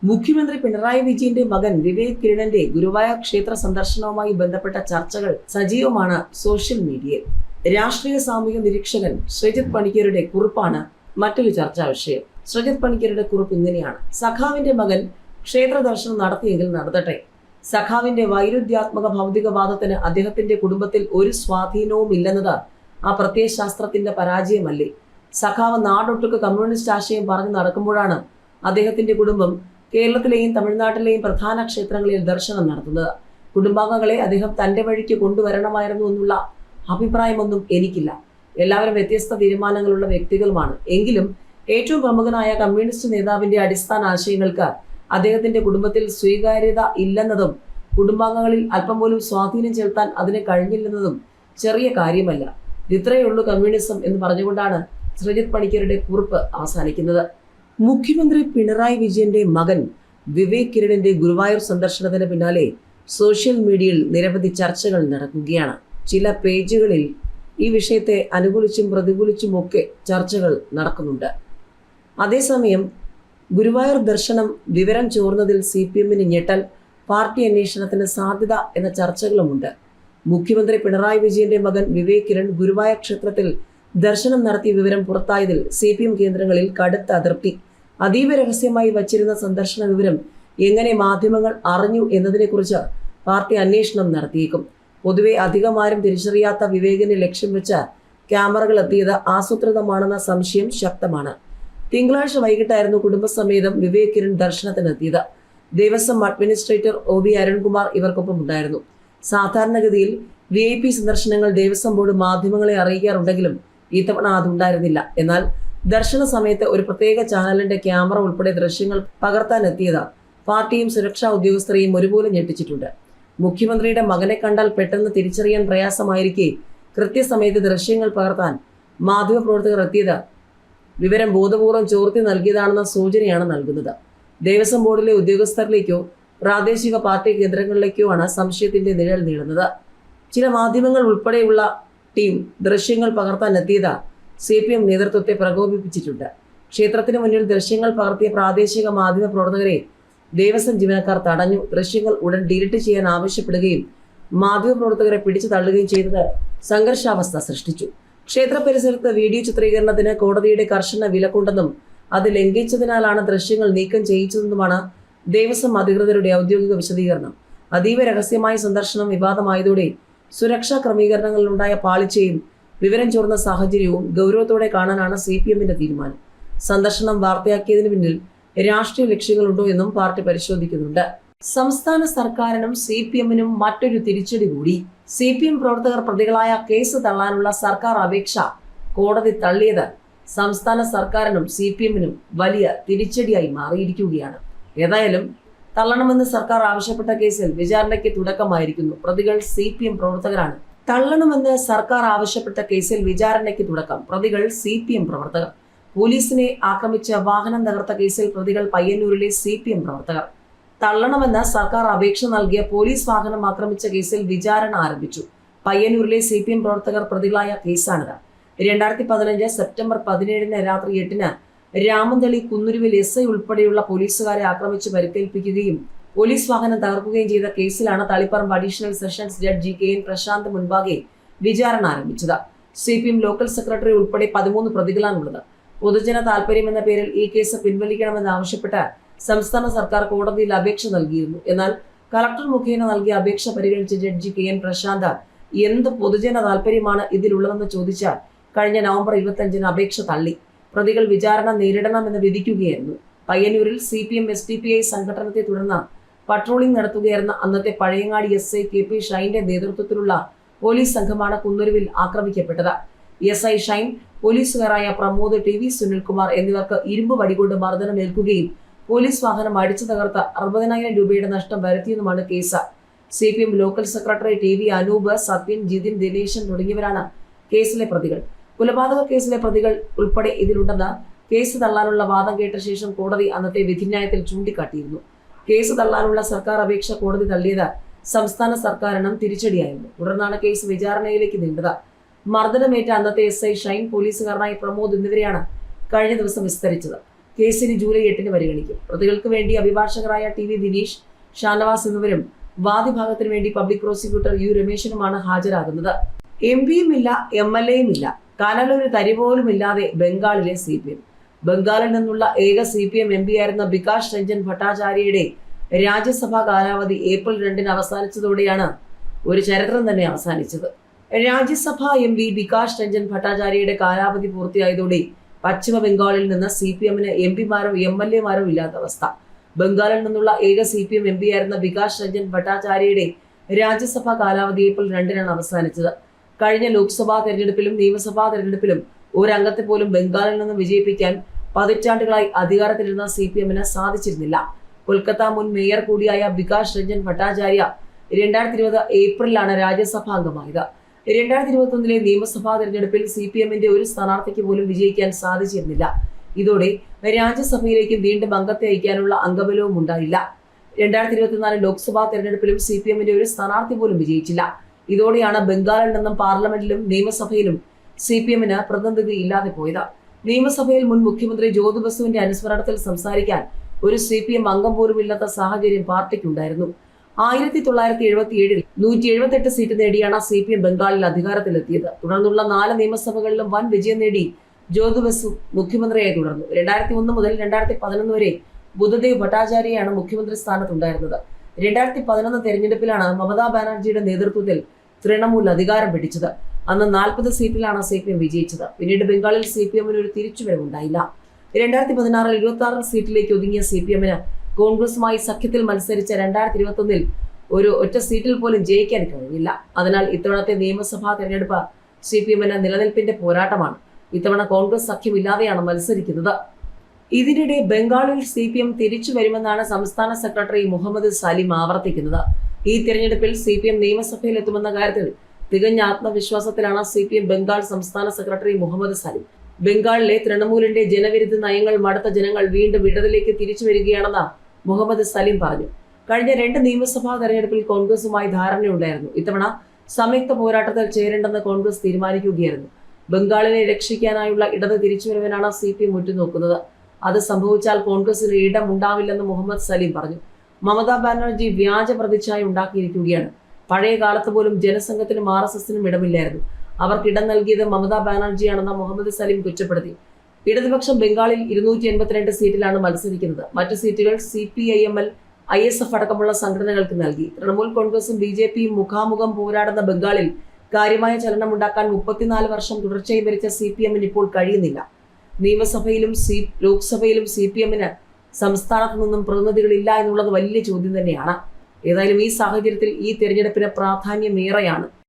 മുഖ്യമന്ത്രി പിണറായി വിജയന്റെ മകൻ വിവേക് കിരണന്റെ ഗുരുവായൂർ ക്ഷേത്ര സന്ദർശനവുമായി ബന്ധപ്പെട്ട ചർച്ചകൾ സജീവമാണ് സോഷ്യൽ മീഡിയയിൽ. രാഷ്ട്രീയ സാമൂഹിക നിരീക്ഷകൻ ശ്രീജിത്ത് പണിക്കരുടെ കുറിപ്പാണ് മറ്റൊരു ചർച്ചാ വിഷയം. ശ്രീജിത്ത് പണിക്കരുടെ കുറിപ്പ് ഇങ്ങനെയാണ്: സഖാവിന്റെ മകൻ ക്ഷേത്ര ദർശനം നടത്തിയെങ്കിൽ നടത്തട്ടെ. സഖാവിന്റെ വൈരുദ്ധ്യാത്മക ഭൗതികവാദത്തിന് അദ്ദേഹത്തിന്റെ കുടുംബത്തിൽ ഒരു സ്വാധീനവും ഇല്ലെന്നത് ആ പ്രത്യയശാസ്ത്രത്തിന്റെ പരാജയമല്ലേ? സഖാവ് നാടൊട്ടുക്ക് കമ്മ്യൂണിസ്റ്റ് ആശയം പറഞ്ഞു നടക്കുമ്പോഴാണ് അദ്ദേഹത്തിന്റെ കുടുംബം കേരളത്തിലെയും തമിഴ്നാട്ടിലെയും പ്രധാന ക്ഷേത്രങ്ങളിൽ ദർശനം നടത്തുന്നത്. കുടുംബാംഗങ്ങളെ അദ്ദേഹം തന്റെ വഴിക്ക് കൊണ്ടുവരണമായിരുന്നു എന്നുള്ള അഭിപ്രായമൊന്നും എനിക്കില്ല. എല്ലാവരും വ്യത്യസ്ത തീരുമാനങ്ങളുള്ള വ്യക്തികളുമാണ്. എങ്കിലും ഏറ്റവും പ്രമുഖനായ കമ്മ്യൂണിസ്റ്റ് നേതാവിന്റെ അടിസ്ഥാന ആശയങ്ങൾക്ക് അദ്ദേഹത്തിന്റെ കുടുംബത്തിൽ സ്വീകാര്യത ഇല്ലെന്നതും കുടുംബാംഗങ്ങളിൽ അല്പം പോലും സ്വാധീനം ചെലുത്താൻ അതിന് കഴിഞ്ഞില്ലെന്നതും ചെറിയ കാര്യമല്ല. ഇത്രയുള്ളൂ കമ്മ്യൂണിസം എന്ന് പറഞ്ഞുകൊണ്ടാണ് ശ്രീജിത്ത് പണിക്കരുടെ കുറിപ്പ് അവസാനിക്കുന്നത്. മുഖ്യമന്ത്രി പിണറായി വിജയന്റെ മകൻ വിവേക് കിരണിന്റെ ഗുരുവായൂർ സന്ദർശനത്തിന് പിന്നാലെ സോഷ്യൽ മീഡിയയിൽ നിരവധി ചർച്ചകൾ നടക്കുകയാണ്. ചില പേജുകളിൽ ഈ വിഷയത്തെ അനുകൂലിച്ചും പ്രതികൂലിച്ചുമൊക്കെ ചർച്ചകൾ നടക്കുന്നുണ്ട്. അതേസമയം ഗുരുവായൂർ ദർശനം വിവരം ചോർന്നതിൽ CPM-ന് ഞെട്ടൽ, പാർട്ടി അന്വേഷണത്തിന് സാധ്യത എന്ന ചർച്ചകളുമുണ്ട്. മുഖ്യമന്ത്രി പിണറായി വിജയന്റെ മകൻ വിവേക് കിരൺ ഗുരുവായൂർ ക്ഷേത്രത്തിൽ ദർശനം നടത്തിയ വിവരം പുറത്തായതിൽ CPM കേന്ദ്രങ്ങളിൽ കടുത്ത അതൃപ്തി. അതീവ രഹസ്യമായി വച്ചിരുന്ന സന്ദർശന വിവരം എങ്ങനെ മാധ്യമങ്ങൾ അറിഞ്ഞു എന്നതിനെക്കുറിച്ച് പാർട്ടി അന്വേഷണം നടത്തിയേക്കും. പൊതുവെ അധികമാരും തിരിച്ചറിയാത്ത വിവേകിനെ ലക്ഷ്യം വെച്ച് ക്യാമറകൾ എത്തിയത് ആസൂത്രിതമാണെന്ന സംശയം ശക്തമാണ്. തിങ്കളാഴ്ച വൈകിട്ടായിരുന്നു കുടുംബസമേതം വിവേക് കിരൺ ദർശനത്തിനെത്തിയത്. ദേവസ്വം അഡ്മിനിസ്ട്രേറ്റർ OB അരുൺകുമാർ ഇവർക്കൊപ്പം ഉണ്ടായിരുന്നു. സാധാരണഗതിയിൽ VIP സന്ദർശനങ്ങൾ ദേവസ്വം ബോർഡ് മാധ്യമങ്ങളെ അറിയിക്കാറുണ്ടെങ്കിലും ഇത്തവണ അതുണ്ടായിരുന്നില്ല. എന്നാൽ ദർശന സമയത്ത് ഒരു പ്രത്യേക ചാനലിന്റെ ക്യാമറ ഉൾപ്പെടെ ദൃശ്യങ്ങൾ പകർത്താനെത്തിയത് പാർട്ടിയും സുരക്ഷാ ഉദ്യോഗസ്ഥരെയും ഒരുപോലെ ഞെട്ടിച്ചിട്ടുണ്ട്. മുഖ്യമന്ത്രിയുടെ മകനെ കണ്ടാൽ പെട്ടെന്ന് തിരിച്ചറിയാൻ പ്രയാസമായിരിക്കെ കൃത്യസമയത്ത് ദൃശ്യങ്ങൾ പകർത്താൻ മാധ്യമപ്രവർത്തകർ എത്തിയത് വിവരം ബോധപൂർവം ചോർത്തി നൽകിയതാണെന്ന സൂചനയാണ് നൽകുന്നത്. ദേവസ്വം ബോർഡിലെ ഉദ്യോഗസ്ഥരിലേക്കോ പ്രാദേശിക പാർട്ടി കേന്ദ്രങ്ങളിലേക്കോ ആണ് സംശയത്തിന്റെ നിഴൽ നീളുന്നത്. ചില മാധ്യമങ്ങൾ ഉൾപ്പെടെയുള്ള ടീം ദൃശ്യങ്ങൾ പകർത്താൻ എത്തിയത് CPM നേതൃത്വത്തെ പ്രകോപിപ്പിച്ചിട്ടുണ്ട്. ക്ഷേത്രത്തിന് മുന്നിൽ ദൃശ്യങ്ങൾ പകർത്തിയ പ്രാദേശിക മാധ്യമ പ്രവർത്തകരെ ദേവസ്വം ജീവനക്കാർ തടഞ്ഞു. ദൃശ്യങ്ങൾ ഉടൻ ഡിലീറ്റ് ചെയ്യാൻ ആവശ്യപ്പെടുകയും മാധ്യമപ്രവർത്തകരെ പിടിച്ചു തള്ളുകയും ചെയ്തത് സംഘർഷാവസ്ഥ സൃഷ്ടിച്ചു. ക്ഷേത്ര പരിസരത്ത് വീഡിയോ ചിത്രീകരണത്തിന് കോടതിയുടെ കർശന വിലക്കുണ്ടെന്നും അത് ലംഘിച്ചതിനാലാണ് ദൃശ്യങ്ങൾ നീക്കം ചെയ്യിച്ചതെന്നുമാണ് ദേവസ്വം അധികൃതരുടെ ഔദ്യോഗിക വിശദീകരണം. അതീവ രഹസ്യമായ സന്ദർശനം വിവാദമായതോടെ സുരക്ഷാ ക്രമീകരണങ്ങളിലുണ്ടായ പാളിച്ചയും വിവരം ചോർന്ന സാഹചര്യവും ഗൗരവത്തോടെ കാണാനാണ് CPM-ന്റെ തീരുമാനം. സന്ദർശനം വാർത്തയാക്കിയതിന് പിന്നിൽ രാഷ്ട്രീയ ലക്ഷ്യങ്ങളുണ്ടോ എന്നും പാർട്ടി പരിശോധിക്കുന്നുണ്ട്. സംസ്ഥാന സർക്കാരിനും CPM-നും മറ്റൊരു തിരിച്ചടി കൂടി. CPM പ്രവർത്തകർ പ്രതികളായ കേസ് തള്ളാനുള്ള സർക്കാർ അപേക്ഷ കോടതി തള്ളിയത് സംസ്ഥാന സർക്കാരിനും CPM-നും വലിയ തിരിച്ചടിയായി മാറിയിരിക്കുകയാണ്. ഏതായാലും തള്ളണമെന്ന് സർക്കാർ ആവശ്യപ്പെട്ട കേസിൽ വിചാരണയ്ക്ക് തുടക്കമായിരിക്കുന്നു. പ്രതികൾ CPM പ്രവർത്തകരാണ്. തള്ളണമെന്ന് സർക്കാർ ആവശ്യപ്പെട്ട കേസിൽ വിചാരണയ്ക്ക് തുടക്കം. പ്രതികൾ CPM പ്രവർത്തകർ. പോലീസിനെ ആക്രമിച്ച് വാഹനം തകർത്ത കേസിൽ പ്രതികൾ പയ്യന്നൂരിലെ CPM പ്രവർത്തകർ. തള്ളണമെന്ന് സർക്കാർ അപേക്ഷ നൽകിയ പോലീസ് വാഹനം ആക്രമിച്ച കേസിൽ വിചാരണ ആരംഭിച്ചു. പയ്യന്നൂരിലെ CPM പ്രവർത്തകർ പ്രതികളായ കേസാണിത്. 2015 സെപ്റ്റംബർ 17 രാത്രി 8 രാമന്തളി കുന്നുരുവിൽ SI ഉൾപ്പെടെയുള്ള പോലീസുകാരെ ആക്രമിച്ച് പരിക്കേൽപ്പിക്കുകയും പോലീസ് വാഹനം തകർക്കുകയും ചെയ്ത കേസിലാണ് Taliparamba additional sessions judge KN Prashanth മുൻപാകെ വിചാരണ ആരംഭിച്ചത്. CPM ലോക്കൽ സെക്രട്ടറി ഉൾപ്പെടെ 13 പ്രതികളാണുള്ളത്. പൊതുജന താൽപര്യമെന്ന പേരിൽ ഈ കേസ് പിൻവലിക്കണമെന്നാവശ്യപ്പെട്ട് സംസ്ഥാന സർക്കാർ കോടതിയിൽ അപേക്ഷ നൽകിയിരുന്നു. എന്നാൽ കളക്ടർ മുഖേന നൽകിയ അപേക്ഷ പരിഗണിച്ച ജഡ്ജി KN പ്രശാന്ത് എന്ത് പൊതുജന താൽപര്യമാണ് ഇതിലുള്ളതെന്ന് ചോദിച്ചാൽ കഴിഞ്ഞ നവംബർ 25 അപേക്ഷ തള്ളി. പ്രതികൾ വിചാരണ നേരിടണമെന്ന് വിധിക്കുകയായിരുന്നു. പയ്യന്നൂരിൽ CPM SDPI സംഘടനത്തെ തുടർന്ന് പട്രോളിംഗ് നടത്തുകയായിരുന്ന അന്നത്തെ പഴയങ്ങാടി SI KP ഷൈന്റെ നേതൃത്വത്തിലുള്ള പോലീസ് സംഘമാണ് കുന്നുരുവിൽ ആക്രമിക്കപ്പെട്ടത്. SI ഷൈൻ, പോലീസുകാരായ പ്രമോദ്, TV സുനിൽകുമാർ എന്നിവർക്ക് ഇരുമ്പ് വടികൊണ്ട് മർദ്ദനമേൽക്കുകയും പോലീസ് വാഹനം അടിച്ചു തകർത്ത് 60,000 രൂപയുടെ നഷ്ടം വരുത്തിയെന്നുമാണ് case. CPM local secretary TV Anoop, Sathyan, Jithin, Dineshan തുടങ്ങിയവരാണ് കേസിലെ പ്രതികൾ. കൊലപാതക കേസിലെ പ്രതികൾ ഉൾപ്പെടെ ഇതിലുണ്ടെന്ന് കേസ് തള്ളാനുള്ള വാദം കേട്ട ശേഷം കോടതി അന്നത്തെ വിധിന്യായത്തിൽ ചൂണ്ടിക്കാട്ടിയിരുന്നു. കേസ് തള്ളാനുള്ള സർക്കാർ അപേക്ഷ കോടതി തള്ളിയത് സംസ്ഥാന സർക്കാരിനും തിരിച്ചടിയായിരുന്നു. തുടർന്നാണ് കേസ് വിചാരണയിലേക്ക് നീണ്ടത്. മർദ്ദനമേറ്റ അന്നത്തെ SI ഷൈൻ, പോലീസുകാരനായ പ്രമോദ് എന്നിവരെയാണ് കഴിഞ്ഞ ദിവസം വിസ്തരിച്ചത്. കേസ് ഇനി ജൂലൈ 8 പരിഗണിക്കും. പ്രതികൾക്ക് വേണ്ടി അഭിഭാഷകരായ TV ദിനേശ്, ഷാനവാസ് എന്നിവരും വാദിഭാഗത്തിന് വേണ്ടി പബ്ലിക് പ്രോസിക്യൂട്ടർ U രമേശനുമാണ് ഹാജരാകുന്നത്. MP-യും ഇല്ല, MLA-യും ഇല്ല. കനലൊരു തരി പോലും ഇല്ലാതെ ബംഗാളിലെ CPM. ബംഗാളിൽ നിന്നുള്ള ഏക CPM MP ആയിരുന്ന ബികാഷ് രഞ്ജൻ ഭട്ടാചാര്യയുടെ രാജ്യസഭാ കാലാവധി ഏപ്രിൽ 2 അവസാനിച്ചതോടെയാണ് ഒരു ചരിത്രം തന്നെ അവസാനിച്ചത്. രാജ്യസഭാ MP ബികാഷ് രഞ്ജൻ ഭട്ടാചാര്യയുടെ കാലാവധി പൂർത്തിയായതോടെ പശ്ചിമ ബംഗാളിൽ നിന്ന് CPM-ന് MP-മാരോ MLA-മാരോ ഇല്ലാത്ത അവസ്ഥ. ബംഗാളിൽ നിന്നുള്ള ഏക CPM MP ആയിരുന്ന ബികാഷ് രഞ്ജൻ ഭട്ടാചാര്യയുടെ രാജ്യസഭാ കാലാവധി ഏപ്രിൽ 2 അവസാനിച്ചത്. കഴിഞ്ഞ ലോക്സഭാ തെരഞ്ഞെടുപ്പിലും നിയമസഭാ തെരഞ്ഞെടുപ്പിലും ഒരംഗത്തെ പോലും ബംഗാളിൽ നിന്ന് വിജയിപ്പിക്കാൻ പതിറ്റാണ്ടുകളായി അധികാരത്തിലിരുന്ന CPM-ന് സാധിച്ചിരുന്നില്ല. കൊൽക്കത്ത മുൻ മേയർ കൂടിയായ ബികാഷ് രഞ്ജൻ ഭട്ടാചാര്യ 2020 ഏപ്രിലാണ് രാജ്യസഭാ അംഗമായത്. 2021 നിയമസഭാ തെരഞ്ഞെടുപ്പിൽ CPM-ന്റെ ഒരു സ്ഥാനാർത്ഥിക്ക് പോലും വിജയിക്കാൻ സാധിച്ചിരുന്നില്ല. ഇതോടെ രാജ്യസഭയിലേക്ക് വീണ്ടും അംഗത്തെ അയക്കാനുള്ള അംഗബലവും ഉണ്ടായില്ല. 2024 ലോക്സഭാ തെരഞ്ഞെടുപ്പിലും CPM-ന്റെ ഒരു സ്ഥാനാർത്ഥി പോലും വിജയിച്ചില്ല. ഇതോടെയാണ് ബംഗാളിൽ നിന്നും പാർലമെന്റിലും നിയമസഭയിലും CPM-ന് പ്രതിനിധി ഇല്ലാതെ പോയത്. നിയമസഭയിൽ മുൻ മുഖ്യമന്ത്രി ജ്യോതി ബസുവിന്റെ അനുസ്മരണത്തിൽ സംസാരിക്കാൻ ഒരു CPM അംഗം പോലും ഇല്ലാത്ത സാഹചര്യം പാർട്ടിക്കുണ്ടായിരുന്നു. 1977 178 സീറ്റ് നേടിയാണ് CPM ബംഗാളിൽ അധികാരത്തിലെത്തിയത്. തുടർന്നുള്ള 4 നിയമസഭകളിലും വൻ വിജയം നേടി ജ്യോതി ബസു മുഖ്യമന്ത്രിയായി തുടർന്നു. 2001 മുതൽ 2011 വരെ ബുദ്ധദേവ് ഭട്ടാചാര്യയാണ് മുഖ്യമന്ത്രി സ്ഥാനത്തുണ്ടായിരുന്നത്. 2011 തെരഞ്ഞെടുപ്പിലാണ് മമതാ ബാനർജിയുടെ നേതൃത്വത്തിൽ തൃണമൂൽ അധികാരം പിടിച്ചത്. അന്ന് 40 സീറ്റിലാണ് CPM വിജയിച്ചത്. പിന്നീട് ബംഗാളിൽ CPM-ന് ഒരു തിരിച്ചുവരവുണ്ടായില്ല. 2016 26 സീറ്റിലേക്ക് ഒതുങ്ങിയ CPM-ന് കോൺഗ്രസുമായി സഖ്യത്തിൽ മത്സരിച്ച 2021 ഒരു ഒറ്റ സീറ്റിൽ പോലും ജയിക്കാൻ കഴിഞ്ഞില്ല. അതിനാൽ ഇത്തവണത്തെ നിയമസഭാ തെരഞ്ഞെടുപ്പ് CPM-ന് നിലനിൽപ്പിന്റെ പോരാട്ടമാണ്. ഇത്തവണ കോൺഗ്രസ് സഖ്യമില്ലാതെയാണ് മത്സരിക്കുന്നത്. ഇതിനിടെ ബംഗാളിൽ CPM തിരിച്ചു വരുമെന്നാണ് സംസ്ഥാന സെക്രട്ടറി മുഹമ്മദ് സലീം ആവർത്തിക്കുന്നത്. ഈ തെരഞ്ഞെടുപ്പിൽ CPM നിയമസഭയിൽ എത്തുമെന്ന കാര്യത്തിൽ തികഞ്ഞ ആത്മവിശ്വാസത്തിലാണ് CPM ബംഗാൾ സംസ്ഥാന സെക്രട്ടറി മുഹമ്മദ് സലീം. ബംഗാളിലെ തൃണമൂലിന്റെ ജനവിരുദ്ധ നയങ്ങൾ മടുത്ത ജനങ്ങൾ വീണ്ടും ഇടതിലേക്ക് തിരിച്ചു വരികയാണെന്ന് മുഹമ്മദ് സലീം പറഞ്ഞു. കഴിഞ്ഞ 2 നിയമസഭാ തെരഞ്ഞെടുപ്പിൽ കോൺഗ്രസുമായി ധാരണയുണ്ടായിരുന്നു. ഇത്തവണ സംയുക്ത പോരാട്ടത്തിൽ ചേരേണ്ടെന്ന് കോൺഗ്രസ് തീരുമാനിക്കുകയായിരുന്നു. ബംഗാളിനെ രക്ഷിക്കാനായുള്ള ഇടത് തിരിച്ചുവരവിനാണ് CPM ഉറ്റുനോക്കുന്നത്. അത് സംഭവിച്ചാൽ കോൺഗ്രസിന് ഇടമുണ്ടാവില്ലെന്ന് മുഹമ്മദ് സലീം പറഞ്ഞു. മമതാ ബാനർജി വ്യാജ പ്രതിച്ഛായ ഉണ്ടാക്കിയിരിക്കുകയാണ്. പഴയ കാലത്ത് പോലും ജനസംഘത്തിനും RSS-നും ഇടമില്ലായിരുന്നു. അവർക്ക് ഇടം നൽകിയത് മമതാ ബാനർജിയാണെന്ന് മുഹമ്മദ് സലീം കുറ്റപ്പെടുത്തി. ഇടതുപക്ഷം ബംഗാളിൽ 282 സീറ്റിലാണ് മത്സരിക്കുന്നത്. മറ്റു സീറ്റുകൾ CPIML, ISF അടക്കമുള്ള സംഘടനകൾക്ക് നൽകി. തൃണമൂൽ കോൺഗ്രസും BJP-യും മുഖാമുഖം പോരാടുന്ന ബംഗാളിൽ കാര്യമായ ചലനമുണ്ടാക്കാൻ 34 വർഷം തുടർച്ചയായി ഭരിച്ച CPM-ന് ഇപ്പോൾ കഴിയുന്നില്ല. നിയമസഭയിലും ലോക്സഭയിലും CPM-ന് സംസ്ഥാനത്തു നിന്നും പ്രതിനിധികളില്ല എന്നുള്ളത് വലിയ ചോദ്യം തന്നെയാണ്. ഏതായാലും ഈ സാഹചര്യത്തിൽ ഈ തെരഞ്ഞെടുപ്പിന് പ്രാധാന്യമേറെയാണ്.